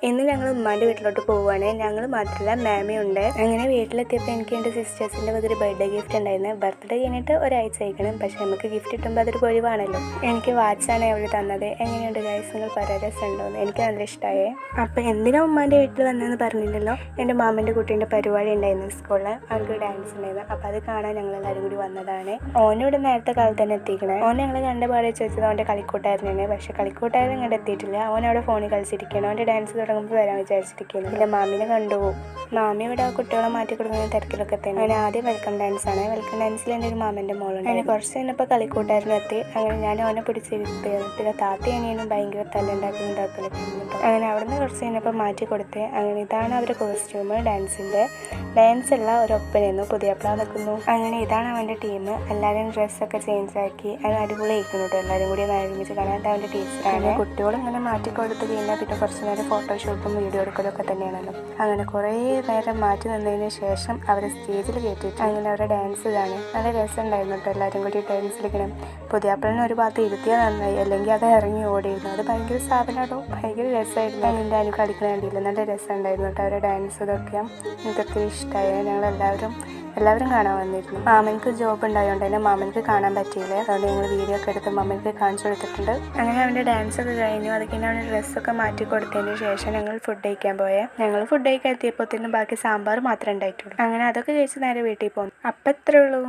ഇന്ന് ഞങ്ങൾ ഉമ്മാൻ്റെ വീട്ടിലോട്ട് പോവുകയാണ്. ഞങ്ങൾ മാത്രമല്ല മാമിയുണ്ട്. അങ്ങനെ വീട്ടിലെത്തിയപ്പോൾ എനിക്ക് എൻ്റെ സിസ്റ്റേഴ്സിൻ്റെ ഒരു ബർത്ത്ഡേ ഗിഫ്റ്റ് ഉണ്ടായിരുന്നു. ബർത്ത്ഡേ കഴിഞ്ഞിട്ട് ഒരാഴ്ച ആയിക്കണം. പക്ഷെ നമുക്ക് ഗിഫ്റ്റ് കിട്ടുമ്പോൾ അതൊരു പൊലിവാണല്ലോ. എനിക്ക് വാച്ചാണ് അവർ തന്നത്. എങ്ങനെയുണ്ട് ഗൈസ്, നിങ്ങൾ പറയാൻ രസമുണ്ടോയെന്ന്. എനിക്ക് നല്ല ഇഷ്ടമായേ. അപ്പോൾ എന്തിനാ ഉമ്മാൻ്റെ വീട്ടിൽ വന്നതെന്ന് പറഞ്ഞില്ലല്ലോ. എൻ്റെ മാമൻ്റെ കുട്ടീൻ്റെ പരിപാടി ഉണ്ടായിരുന്നു സ്കൂളിൽ. അവർക്ക് ഡാൻസ് ഉണ്ടായിരുന്നു. അപ്പോൾ അത് കാണാൻ ഞങ്ങളെല്ലാവരും കൂടി വന്നതാണ്. ഓനിവിടെ നേരത്തെ കാലത്ത് തന്നെ എത്തിക്കണേ. ഓൻ ഞങ്ങൾ കണ്ട പാടെ ചോദിച്ചത് അവൻ്റെ കളിക്കൂട്ടാരനാണ്. പക്ഷെ കളിക്കൂട്ടാരൻ ഇങ്ങോട്ട് എത്തിയിട്ടില്ല. അവനവിടെ ഫോണിൽ കളിച്ചിരിക്കുകയാണ്. അവൻ്റെ ഡാൻസ് തുടങ്ങുമ്പോൾ വരാൻ വിചാരിച്ചിരിക്കുന്നു. ഇല്ല, മാമിനെ കണ്ടുപോകും. മാമി ഇവിടെ കുട്ടികളെ മാറ്റി കൊടുക്കുന്ന തിരക്കിലൊക്കെ തന്നെ. അങ്ങനെ ആദ്യം വെൽക്കം ഡാൻസ് ആണ്. വെൽക്കം ഡാൻസിൽ എൻ്റെ ഒരു മാമൻ്റെ മോളുണ്ട്. അങ്ങനെ കുറച്ച് കഴിഞ്ഞപ്പോൾ കളിക്കൂട്ടാരനെത്തി. അങ്ങനെ ഞാൻ അവനെ പിടിച്ചിരുത്തുകയാണ്. പിന്നെ താത്തി അനിയനും ഭയങ്കര തല്ലുണ്ടാക്കലൊക്കെ. അങ്ങനെ അവിടെ നിന്ന് കുറച്ച് കഴിഞ്ഞപ്പോൾ മാറ്റി കൊടുത്ത്. അങ്ങനെ ഇതാണ് അവരുടെ കോസ്റ്റ്യൂം. ഡാൻസ് അല്ല, ഒരു ഒപ്പനയായിരുന്നു. പുതിയപ്പള നിൽക്കുന്നു. അങ്ങനെ ഇതാണ് അവൻ്റെ ടീം. എല്ലാവരും ഡ്രസ്സൊക്കെ ചേഞ്ച് ആക്കി. അങ്ങനെ അടിപൊളി ആയിരിക്കുന്നു കേട്ടോ. എല്ലാവരും കൂടി ഒന്ന് ഒരുമിച്ച് കാണാൻ. അത് അവൻ്റെ ടീച്ചറാണ്. കുട്ടികളും ഇങ്ങനെ മാറ്റി കൊടുത്ത് കഴിഞ്ഞാൽ പിന്നെ കുറച്ച് നേരം ഫോട്ടോഷൂട്ടും വീഡിയോ എടുക്കലൊക്കെ തന്നെയാണല്ലോ. അങ്ങനെ കുറേ നേരം മാറ്റി നിന്നതിന് ശേഷം അവരെ സ്റ്റേജിൽ കയറ്റിയിട്ട് അങ്ങനെ അവരുടെ ഡാൻസ് കാണാൻ നല്ല രസമുണ്ടായിരുന്നു കേട്ടോ. എല്ലാവരും കൂടി ഡാൻസിലിരിക്കണം. പുതിയപ്പളിനെ ഒരു ഭാഗത്ത് ഇരുത്തിയാൽ നന്നായി, അല്ലെങ്കിൽ അത് ഇറങ്ങി ഓടിയിരുന്നു. അത് ഭയങ്കര സാധനമാണോ, ഭയങ്കര രസമായിരുന്നു. എൻ്റെ അനു കളിക്കാൻ വേണ്ടിയില്ല, നല്ല രസമുണ്ടായിരുന്നു കേട്ടോ അവരുടെ ഡാൻസ്. ഇതൊക്കെ എനിക്കൊത്തിരി ഇഷ്ടമായി. എല്ലാവരും കാണാൻ വന്നിരുന്നു. മാമനക്ക് ജോബ് ഉണ്ടായതുകൊണ്ട് തന്നെ മാമനക്ക് കാണാൻ പറ്റിയില്ല. അതുകൊണ്ട് ഞങ്ങൾ വീഡിയോ ഒക്കെ എടുത്ത് മാമനക്ക് കാണിച്ചു കൊടുത്തിട്ടുണ്ട്. അങ്ങനെ അവൻ്റെ ഡാൻസൊക്കെ കഴിഞ്ഞു. അതൊക്കെ അവൻ്റെ ഡ്രസ്സൊക്കെ മാറ്റി കൊടുത്തതിന് ശേഷം ഞങ്ങൾ ഫുഡ് കഴിക്കാൻ പോയേ. ഞങ്ങൾ ഫുഡ് കഴിക്കാൻ എത്തിയപ്പോഴത്തേനും ബാക്കി സാമ്പാർ മാത്രമേ ഉണ്ടായിട്ടുള്ളൂ. അങ്ങനെ അതൊക്കെ കഴിച്ച് നേരെ വീട്ടിൽ പോകുന്നു. അപ്പം എത്രയേ ഉള്ളൂ.